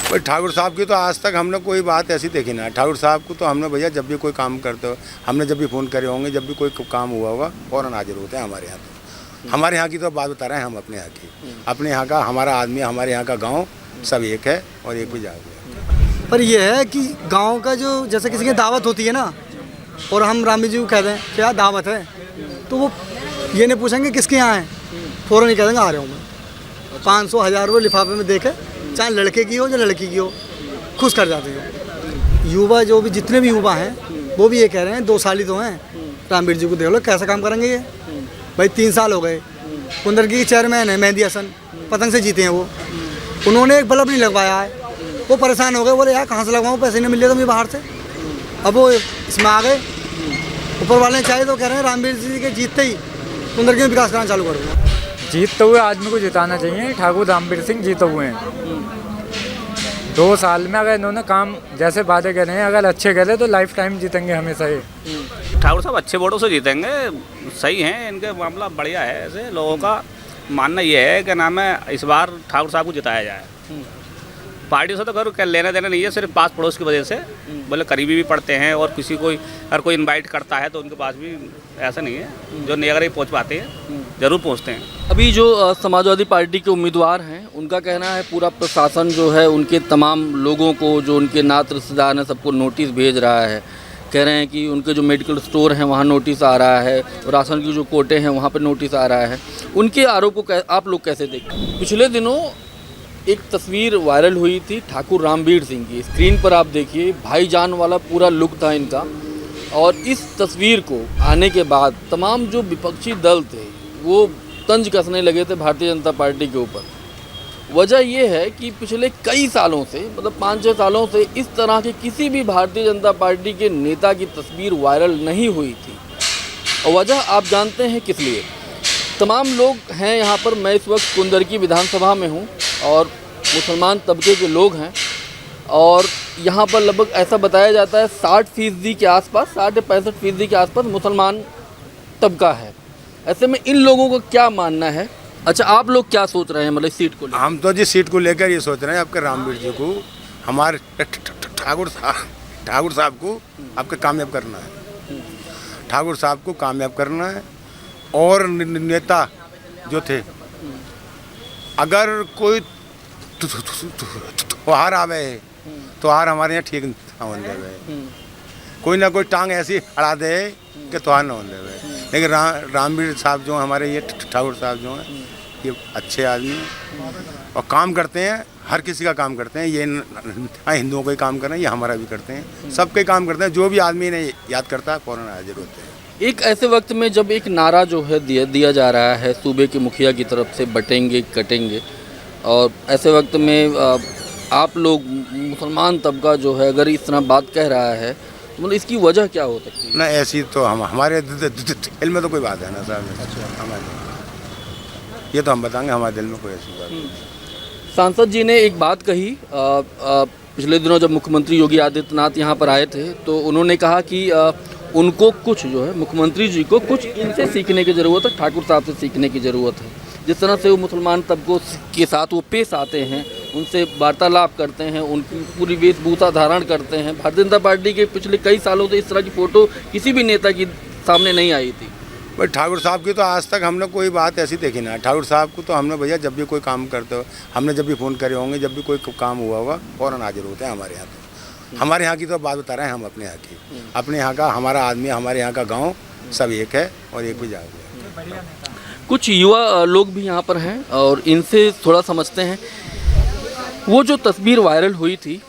भाई ठाकुर साहब की तो आज तक हमने कोई बात ऐसी देखी ना। ठाकुर साहब को तो हमने भैया जब भी कोई काम करते हो, हमने जब भी फ़ोन करे होंगे, जब भी कोई काम हुआ होगा फ़ौरन हाजिर होते हैं हमारे यहाँ। तो हमारे यहाँ की तो बात बता रहे हैं हम अपने यहाँ की, अपने यहाँ का हमारा आदमी, हमारे यहाँ का गाँव सब एक है और एक भी जाओगे। पर यह है कि गांव का जो जैसे किसी की दावत होती है ना, और हम रामी जी को कह दें क्या दावत है, तो वो ये नहीं पूछेंगे किसके यहाँ है, फ़ौरन ही कह देंगे आ रहा हूँ मैं। 500-1000 रुपये लिफाफे में देके, चाहे लड़के की हो या लड़की की हो, खुश कर जाते हो। युवा जो भी जितने भी युवा हैं वो भी ये कह रहे हैं 2 साल ही तो हैं, रामवीर जी को देख लो कैसा काम करेंगे ये। भाई 3 साल हो गए, कुंदरगी के चेयरमैन है मेहंदी हसन, पतंग से जीते हैं वो, उन्होंने एक बल्ब नहीं लगवाया है। वो परेशान हो गए, बोले यार कहाँ से लगवाऊँ, पैसे नहीं मिल रहे तो मैं बाहर से। अब वो इसमें आ गए, ऊपर वाले ने चाहे तो कह रहे हैं रामवीर जी के जीतते ही कुंदरगी में विकास करना चालू करूँगा। जीतते हुए आदमी को जिताना चाहिए। ठाकुर रामवीर सिंह जीते हुए हैं। 2 साल में अगर इन्होंने काम जैसे वादे कर रहे हैं, अगर अच्छे करे तो लाइफ टाइम जीतेंगे हमेशा ही। ठाकुर साहब अच्छे वोटों से जीतेंगे, सही हैं, इनके मामला बढ़िया है। ऐसे लोगों का मानना ये है कि नाम है इस बार ठाकुर साहब को जिताया जाए। पार्टी से तो खैर लेना देना नहीं है, सिर्फ पास पड़ोस की वजह से बोले करीबी भी पड़ते हैं, और किसी को अगर कोई इनवाइट करता है तो उनके पास भी ऐसा नहीं है, जो नहीं अगर ये पहुँच पाते हैं ज़रूर पहुँचते हैं। अभी जो समाजवादी पार्टी के उम्मीदवार हैं उनका कहना है पूरा प्रशासन जो है उनके तमाम लोगों को, जो उनके नात रिश्तेदार हैं, सबको नोटिस भेज रहा है। कह रहे हैं कि उनके जो मेडिकल स्टोर हैं वहाँ नोटिस आ रहा है, राशन की जो कोटे हैं वहाँ पर नोटिस आ रहा है। उनके आरोप को आप लोग कैसे देखते? पिछले दिनों एक तस्वीर वायरल हुई थी ठाकुर रामवीर सिंह की, स्क्रीन पर आप देखिए भाईजान वाला पूरा लुक था इनका, और इस तस्वीर को आने के बाद तमाम जो विपक्षी दल थे वो तंज कसने लगे थे भारतीय जनता पार्टी के ऊपर। वजह ये है कि पिछले कई सालों से, मतलब 5-6 सालों से इस तरह के किसी भी भारतीय जनता पार्टी के नेता की तस्वीर वायरल नहीं हुई थी। और वजह आप जानते हैं किस लिए? तमाम लोग हैं यहाँ पर, मैं इस वक्त कुंदरकी विधानसभा में हूँ और मुसलमान तबके के लोग हैं, और यहाँ पर लगभग ऐसा बताया जाता है 60% के आसपास, 60-65% के आसपास मुसलमान तबका है। ऐसे में इन लोगों को क्या मानना है? अच्छा, आप लोग क्या सोच रहे हैं मतलब सीट को लेकर? हम तो जी सीट को लेकर ये सोच रहे हैं आपके रामवीर जी को, हमारे ठाकुर साहब को आपके कामयाब करना है। ठाकुर साहब को कामयाब करना है। और नेता जो थे, अगर कोई त्योहार आवे, त्योहार हमारे यहाँ ठीक ना होने देवे, कोई ना कोई टांग ऐसी अड़ा दे कि त्योहार ना होने देवे। लेकिन रामवीर साहब जो हमारे ये ठाकुर साहब जो हैं, ये अच्छे आदमी और काम करते हैं, हर किसी का काम करते हैं। ये हिंदुओं का ही काम कर रहे हैं, ये हमारा भी करते हैं, सबके काम करते हैं। जो भी आदमी इन्हें याद करता है फ़ौरन हाजिर होते हैं। एक ऐसे वक्त में जब एक नारा जो है दिया जा रहा है सूबे के मुखिया की तरफ से, बटेंगे कटेंगे, और ऐसे वक्त में आप लोग मुसलमान तबका जो है अगर इस तरह बात कह रहा है, तो मतलब इसकी वजह क्या हो सकती है? ना ऐसी तो हमारे दिल में तो कोई बात है ना साहब, हमारे ये तो हम बताएंगे, हमारे दिल में कोई ऐसी बात नहीं। सांसद जी ने एक बात कही पिछले दिनों जब मुख्यमंत्री योगी आदित्यनाथ यहाँ पर आए थे, तो उन्होंने कहा कि उनको कुछ जो है मुख्यमंत्री जी को कुछ इनसे सीखने की ज़रूरत है, ठाकुर साहब से सीखने की ज़रूरत है। जिस तरह से वो मुसलमान तबकों के साथ वो पेश आते हैं, उनसे वार्तालाप करते हैं, उनकी पूरी वेशभूषा धारण करते हैं। भारतीय जनता पार्टी के पिछले कई सालों से इस तरह की फ़ोटो किसी भी नेता की सामने नहीं आई थी। भाई ठाकुर साहब की तो आज तक हमने कोई बात ऐसी देखी ना। ठाकुर साहब को तो हमने भैया जब भी कोई काम करते हो, हमने जब भी फ़ोन करे होंगे, जब भी कोई काम हुआ होगा फ़ौरन हाजिर होते हैं हमारे यहाँ। तो हमारे यहाँ की तो बात बता रहे हैं हम अपने यहाँ की, अपने यहाँ का हमारा आदमी, हमारे यहाँ का गाँव सब एक है और एक भी जाओगे। कुछ युवा लोग भी यहाँ पर हैं और इनसे थोड़ा समझते हैं। वो जो तस्वीर वायरल हुई थी,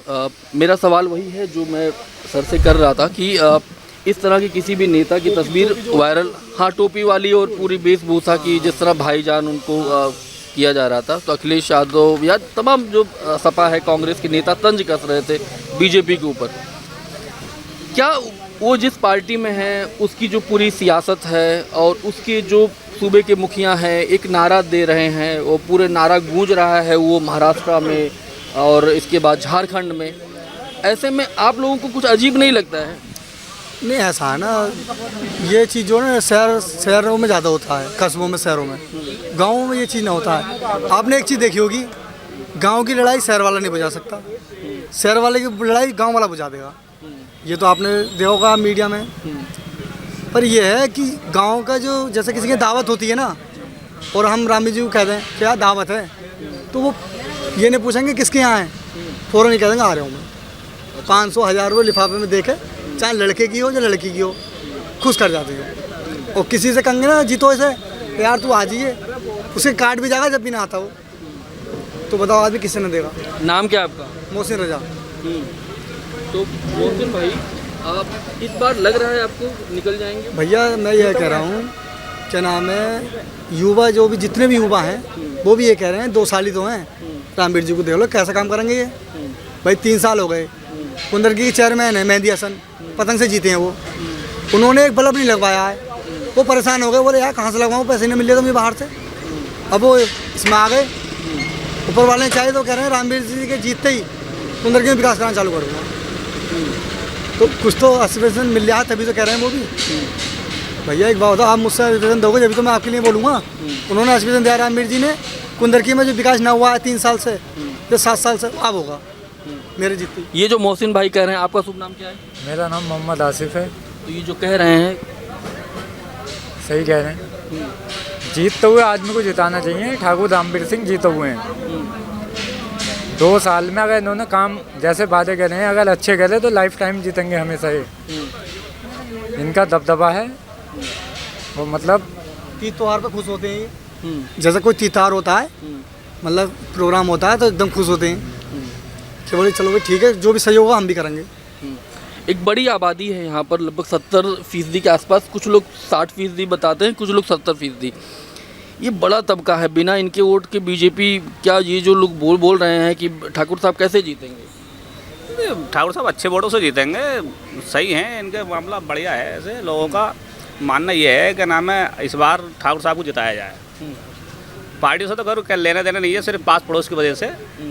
मेरा सवाल वही है जो मैं सर से कर रहा था कि इस तरह की किसी भी नेता की तस्वीर वायरल, हाँ टोपी वाली और पूरी वेशभूषा की, जिस तरह भाईजान उनको किया जा रहा था, तो अखिलेश यादव या तमाम जो सपा है कांग्रेस के नेता तंज कस रहे थे बीजेपी के ऊपर। क्या वो जिस पार्टी में है उसकी जो पूरी सियासत है और उसके जो सूबे के मुखिया हैं एक नारा दे रहे हैं, वो पूरे नारा गूंज रहा है वो महाराष्ट्र में और इसके बाद झारखंड में, ऐसे में आप लोगों को कुछ अजीब नहीं लगता है? नहीं, ऐसा है ना, ये चीज़ जो है शहरों में ज़्यादा होता है, कस्बों में, शहरों में। गाँवों में ये चीज़ ना होता है। आपने एक चीज़ देखी होगी, गांव की लड़ाई शहर वाला नहीं बुझा सकता, शहर वाले की लड़ाई गांव वाला बुझा देगा। ये तो आपने देखा होगा मीडिया में। पर यह है कि गांव का जो जैसे किसी की दावत होती है ना, और हम रामी जी को कह दें क्या दावत है, तो वो ये नहीं पूछेंगे किसके यहाँ है, फ़ौरन ही कह देंगे आ रहा हूँ मैं। 500-1000 रुपये लिफाफे में देके, चाहे लड़के की हो या लड़की की हो, खुश कर जाते हो। और किसी से कहेंगे ना जीतो ऐसे यार तू आ जाइए, उसे काट भी जाएगा जब भी ना आता हो। तो बताओ आज भी किससे न देगा। नाम क्या है आपका? मोहसिन रजा। तो मोहसिन भाई, आप इस बार लग रहा है आपको निकल जाएंगे? भैया मैं ये कह रहा हूँ, क्या नाम है, युवा जो भी जितने भी युवा हैं वो भी ये कह रहे हैं 2 साल ही तो हैं, रामवीर जी को देख लो कैसा काम करेंगे ये। भाई 3 साल हो गए, कुंदरकी के चेयरमैन है मेहंदी हसन, पतंग से जीते हैं वो, उन्होंने एक बल्ब नहीं लगवाया है, वो परेशान हो गए, बोले यार कहाँ से लगवाऊँ, पैसे नहीं मिल रहे तो मुझे बाहर से। अब वो इसमें आ गए, ऊपर वाले ने चाहिए तो कह रहे हैं रामवीर जी के जीतते ही कुंदरकी में विकास करना चालू करूँगा। तो कुछ तो 80% मिल रहा है तभी तो कह रहे हैं वो भी। भैया एक बात बताओ, आप मुझसे आश्वासन दोगे जब तो मैं आपके लिए बोलूँगा। उन्होंने आश्वासन दिया रामवीर जी ने, कुंदरकी में जो विकास ना हुआ है 3 साल से या 7 साल से, अब होगा मेरे जीती। ये जो मोहसिन भाई कह रहे हैं, आपका शुभ नाम क्या है? मेरा नाम मोहम्मद आसिफ है। तो ये जो कह रहे हैं सही कह रहे हैं, जीतते हुए आदमी को जिताना चाहिए। ठाकुर रामवीर सिंह जीते हुए हैं 2 साल में, अगर इन्होंने काम जैसे वादे करे हैं अगर अच्छे करे तो लाइफ टाइम जीतेंगे हमेशा ही। इनका दबदबा है, वो मतलब तीज त्योहार पर खुश होते हैं ये। जैसे कोई तीतार होता है, मतलब प्रोग्राम होता है तो एकदम खुश होते हैं कि बोले चलो भाई ठीक है, जो भी सही होगा हम भी करेंगे। एक बड़ी आबादी है यहाँ पर, लगभग 70% के आसपास, कुछ लोग 60% बताते हैं, कुछ लोग 70%। ये बड़ा तबका है, बिना इनके वोट के बीजेपी, क्या ये जो लोग बोल रहे हैं कि ठाकुर साहब कैसे जीतेंगे? ठाकुर साहब अच्छे वोटों से जीतेंगे, सही हैं, इनके मामला बढ़िया है। ऐसे लोगों का मानना ये है कि नाम है इस बार ठाकुर साहब को जिताया जाए। पार्टी से तो खैर लेना देना नहीं है, सिर्फ पास पड़ोस की वजह से,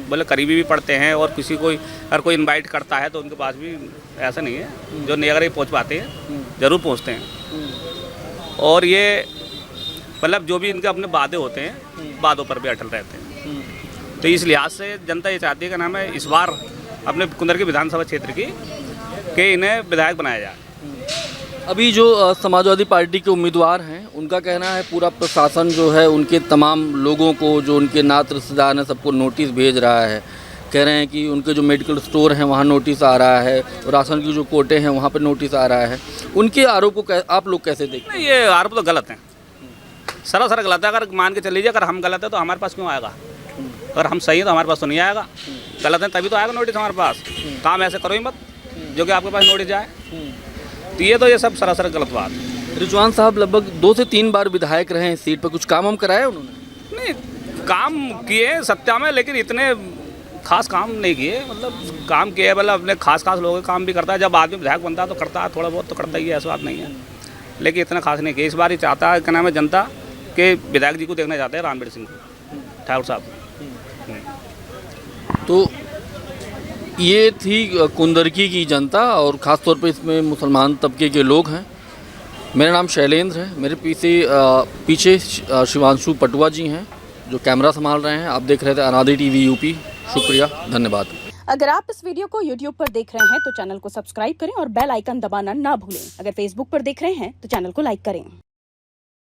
बोले करीबी भी पड़ते हैं, और किसी को अगर कोई इनवाइट करता है तो उनके पास भी ऐसा नहीं है, जो नहीं अगर ये पहुँच पाते हैं ज़रूर पहुँचते हैं। और ये मतलब जो भी इनके अपने वादे होते हैं, वादों पर भी अटल रहते हैं। तो इस लिहाज से जनता ये चाहती है कि नाम है इस बार अपने कुंदरकी विधानसभा क्षेत्र की कि इन्हें विधायक बनाया जाए। अभी जो समाजवादी पार्टी के उम्मीदवार हैं, उनका कहना है पूरा प्रशासन जो है उनके तमाम लोगों को, जो उनके नात रिश्तेदार हैं, सबको नोटिस भेज रहा है। कह रहे हैं कि उनके जो मेडिकल स्टोर हैं वहाँ नोटिस आ रहा है, और राशन की जो कोटे हैं वहाँ पर नोटिस आ रहा है। उनके आरोप को आप लोग कैसे देखते हैं? ये आरोप तो गलत हैं, सरासर गलत है। अगर मान के चल लीजिए अगर हम गलत है तो हमारे पास क्यों आएगा? अगर हम सही है तो हमारे पास तो नहीं आएगा। गलत है तभी तो आएगा नोटिस हमारे पास। काम ऐसे करो ही मत जो कि आपके पास नोटिस जाए। तो ये सब सरासर गलत बात है। रिजवान साहब लगभग 2 से 3 बार विधायक रहे हैं सीट पर, कुछ काम हम कराया उन्होंने? नहीं, काम किए सत्या में, लेकिन इतने खास काम नहीं किए। मतलब काम किए मतलब अपने खास लोगों के काम भी करता है। जब आदमी विधायक बनता है तो करता है, थोड़ा बहुत तो करता ही है, ऐसा बात नहीं है, लेकिन इतना खास नहीं किया। इस बार ही चाहता है क्या नाम है जनता के विधायक जी को देखना चाहते हैं, रामवीर सिंह ठाकुर साहब। तो ये थी कुंदरकी की जनता, और ख़ास तौर पे इसमें मुसलमान तबके के लोग हैं। मेरा नाम शैलेंद्र है, मेरे पीछे शिवांशु पटुआ जी हैं जो कैमरा संभाल रहे हैं। आप देख रहे थे अनादि टीवी यूपी। शुक्रिया, धन्यवाद। अगर आप इस वीडियो को YouTube पर देख रहे हैं तो चैनल को सब्सक्राइब करें और बेल आइकन दबाना ना भूलें। अगर Facebook पर देख रहे हैं तो चैनल को लाइक करें।